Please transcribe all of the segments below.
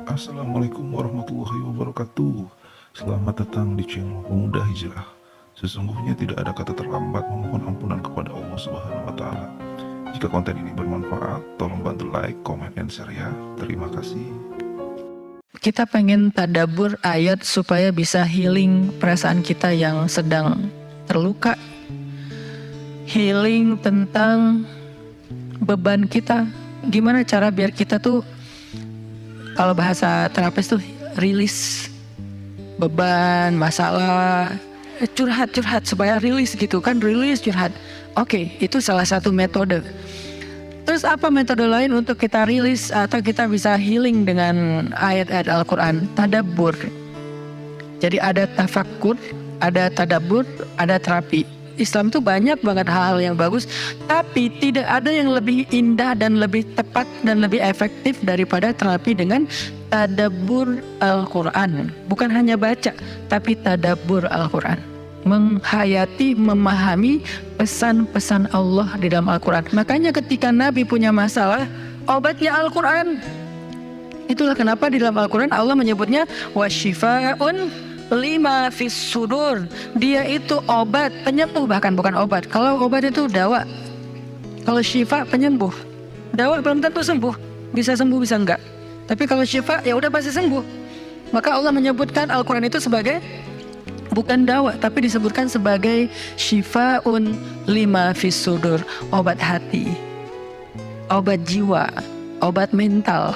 Assalamualaikum warahmatullahi wabarakatuh. Selamat datang di channel Pemuda Hijrah. Sesungguhnya tidak ada kata terlambat memohon ampunan kepada Allah Subhanahu wa Ta'ala. Jika konten ini bermanfaat, tolong bantu like, comment, dan share ya. Terima kasih. Kita pengen tadabur ayat supaya bisa healing perasaan kita yang sedang terluka, healing tentang beban kita. Gimana cara biar kita tuh, kalau bahasa terapis tuh, rilis beban, masalah, curhat supaya rilis gitu kan, rilis curhat. Oke, itu salah satu metode. Terus apa metode lain untuk kita rilis atau kita bisa healing dengan ayat-ayat Al-Quran? Tadabbur. Jadi ada tafakkur, ada tadabbur, ada terapi. Islam tuh banyak banget hal-hal yang bagus, tapi tidak ada yang lebih indah dan lebih tepat dan lebih efektif daripada terapi dengan tadabbur Al-Quran. Bukan hanya baca, tapi tadabbur Al-Quran. Menghayati, memahami pesan-pesan Allah di dalam Al-Quran. Makanya ketika Nabi punya masalah, obatnya Al-Quran. Itulah kenapa di dalam Al-Quran Allah menyebutnya wasyifa'un lima fis sudur. Dia itu obat, penyembuh, bahkan bukan obat. Kalau obat itu dawa, kalau syifa penyembuh. Dawa belum tentu sembuh, bisa sembuh bisa enggak. Tapi kalau syifa ya udah pasti sembuh. Maka Allah menyebutkan Al-Quran itu sebagai bukan dawa, tapi disebutkan sebagai syifaun lima fis sudur, obat hati, obat jiwa, obat mental.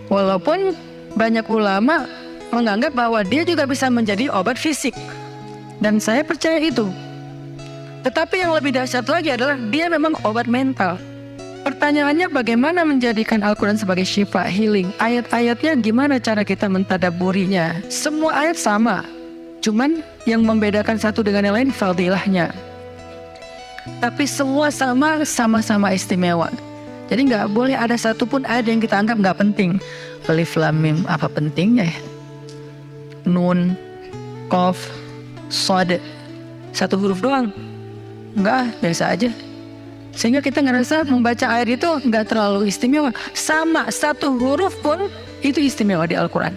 Walaupun banyak ulama menganggap bahwa dia juga bisa menjadi obat fisik, dan saya percaya itu. Tetapi yang lebih dahsyat lagi adalah dia memang obat mental. Pertanyaannya, bagaimana menjadikan Al-Quran sebagai syifa, healing? Ayat-ayatnya gimana cara kita mentadaburinya? Semua ayat sama, cuman yang membedakan satu dengan yang lain fadilahnya. Tapi semua sama-sama istimewa. Jadi nggak boleh ada satupun ayat yang kita anggap nggak penting. Alif Lam Mim, apa pentingnya ya? Nun, Qaf, Shad, satu huruf doang. Enggak, biasa aja. Sehingga kita ngerasa membaca ayat itu enggak terlalu istimewa. Sama, satu huruf pun itu istimewa di Al-Quran.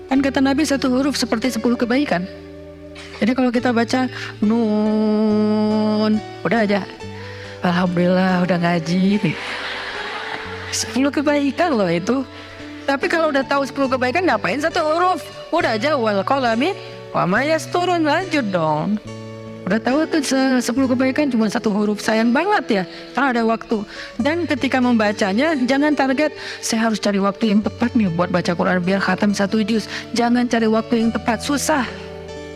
Kan kata Nabi, satu huruf seperti 10 kebaikan. Jadi kalau kita baca Nun, udah aja, alhamdulillah udah ngaji. 10 kebaikan loh itu. Tapi kalau udah tahu 10 kebaikan, ngapain satu huruf? Udah aja wal qalami wa ma yasturun, lanjut dong. Udah tahu tuh 10 kebaikan cuma satu huruf, sayang banget ya, karena ada waktu. Dan ketika membacanya, jangan target saya harus cari waktu yang tepat nih buat baca Quran biar khatam 1 juz. Jangan cari waktu yang tepat, susah.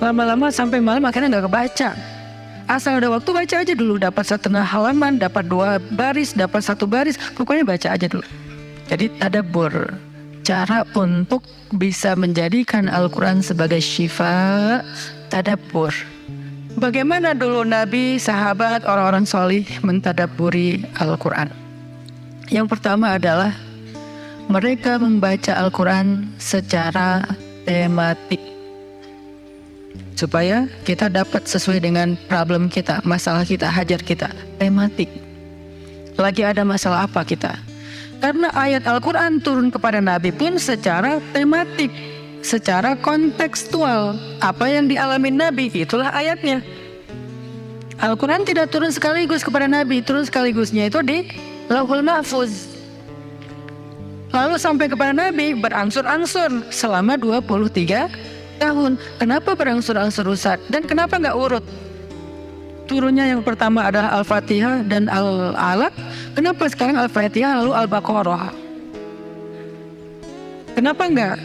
Lama-lama sampai malam akhirnya nggak kebaca. Asal ada waktu baca aja dulu, dapat 1/2 halaman, dapat 2 baris, dapat 1 baris, pokoknya baca aja dulu. Jadi tadabbur. Cara untuk bisa menjadikan Al-Quran sebagai syifa, tadabbur. Bagaimana dulu Nabi, sahabat, orang-orang solih mentadabburi Al-Quran? Yang pertama adalah mereka membaca Al-Quran secara tematik, supaya kita dapat sesuai dengan problem kita, masalah kita, hajat kita. Tematik. Lagi ada masalah apa kita? Karena ayat Al-Quran turun kepada Nabi pun secara tematik, secara kontekstual. Apa yang dialami Nabi, itulah ayatnya. Al-Quran tidak turun sekaligus kepada Nabi, turun sekaligusnya itu di Lauhul Mahfuz. Lalu sampai kepada Nabi berangsur-angsur selama 23 tahun. Kenapa berangsur-angsur Ustaz? Dan kenapa nggak urut? Turunnya yang pertama adalah Al-Fatihah dan Al-Alaq. Kenapa sekarang Al-Fatihah lalu Al-Baqarah? Kenapa enggak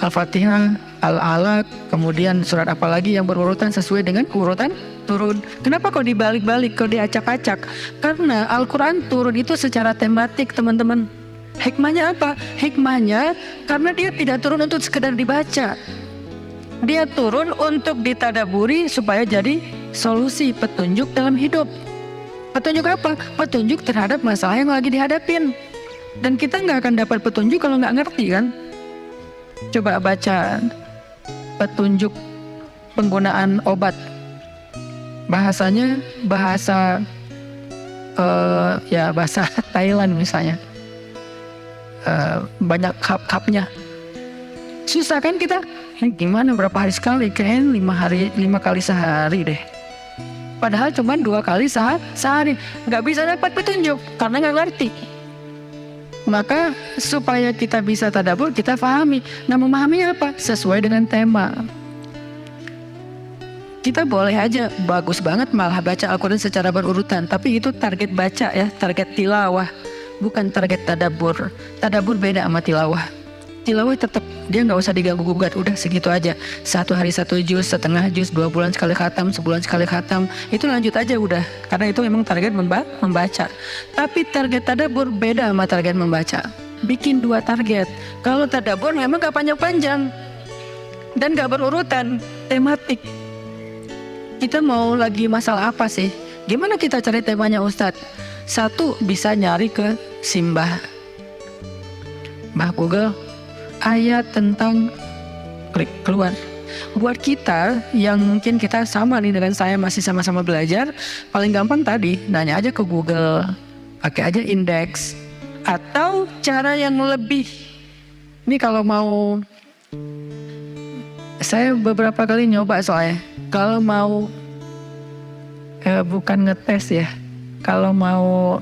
Al-Fatihah, Al-Alaq, kemudian surat apa lagi yang berurutan sesuai dengan urutan turun? Kenapa kok dibalik-balik, kok diacak-acak? Karena Al-Quran turun itu secara tematik, teman-teman. Hikmahnya apa? Hikmahnya karena dia tidak turun untuk sekedar dibaca. Dia turun untuk ditadaburi supaya jadi solusi, petunjuk dalam hidup. Petunjuk apa? Petunjuk terhadap masalah yang lagi dihadapin. Dan kita nggak akan dapat petunjuk kalau nggak ngerti kan? Coba baca petunjuk penggunaan obat. Bahasanya bahasa bahasa Thailand misalnya. banyak cup-cupnya. Susah kan kita? Gimana berapa hari sekali? Kayaknya 5 kali sehari deh. Padahal cuma 2 kali sehari. Nggak bisa dapat petunjuk karena nggak ngerti. Maka supaya kita bisa tadabbur, kita pahami. Nah, memahaminya apa? Sesuai dengan tema. Kita boleh aja bagus banget malah baca Al-Quran secara berurutan, tapi itu target baca ya, target tilawah, bukan target tadabbur. Tadabbur beda sama tilawah. Tilawah tetap dia nggak usah diganggu gugat, udah segitu aja. 1 hari 1 juz, setengah juz, 2 bulan sekali khatam, sebulan sekali khatam, itu lanjut aja udah. Karena itu memang target membaca. Tapi target tadabbur beda sama target membaca. Bikin 2 target. Kalau tadabbur memang gak panjang-panjang dan gak berurutan, tematik. Kita mau lagi masalah apa sih? Gimana kita cari temanya Ustadz? 1, bisa nyari ke Simbah Google, ayat tentang, klik keluar. Buat kita yang mungkin kita sama nih dengan saya, masih sama-sama belajar, paling gampang tadi nanya aja ke Google, pakai aja indeks. Atau cara yang lebih, ini kalau mau, saya beberapa kali nyoba soalnya, kalau mau bukan ngetes ya, kalau mau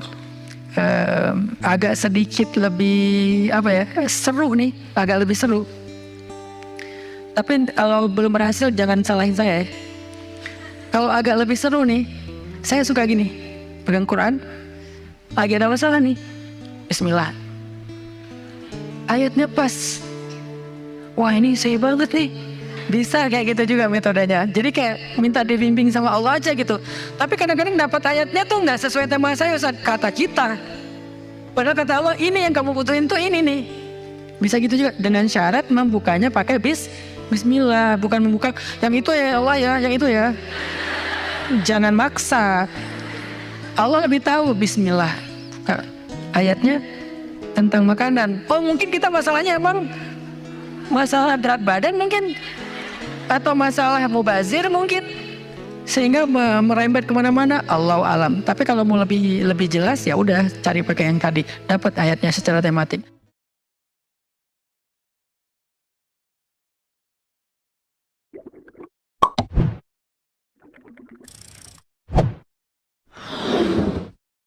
agak sedikit lebih seru nih, agak lebih seru. Tapi kalau belum berhasil jangan salahin saya ya. Kalau agak lebih seru nih, saya suka gini, pegang Quran, lagi ada masalah nih, Bismillah, ayatnya pas, wah ini saya banget nih. Bisa kayak gitu juga metodenya. Jadi kayak minta dibimbing sama Allah aja gitu. Tapi kadang-kadang dapat ayatnya tuh nggak sesuai tema saya, Ustaz, kata kita. Padahal kata Allah ini yang kamu butuhin tuh ini nih. Bisa gitu juga dengan syarat membukanya pakai Bismillah, bukan membuka yang itu ya Allah ya, yang itu ya. Jangan maksa. Allah lebih tahu. Bismillah. Ayatnya tentang makanan. Oh mungkin kita masalahnya emang masalah berat badan mungkin, atau masalah mubazir mungkin, sehingga merembet kemana-mana. Allahu alam. Tapi kalau mau lebih jelas ya udah cari pakai yang tadi, dapat ayatnya secara tematik.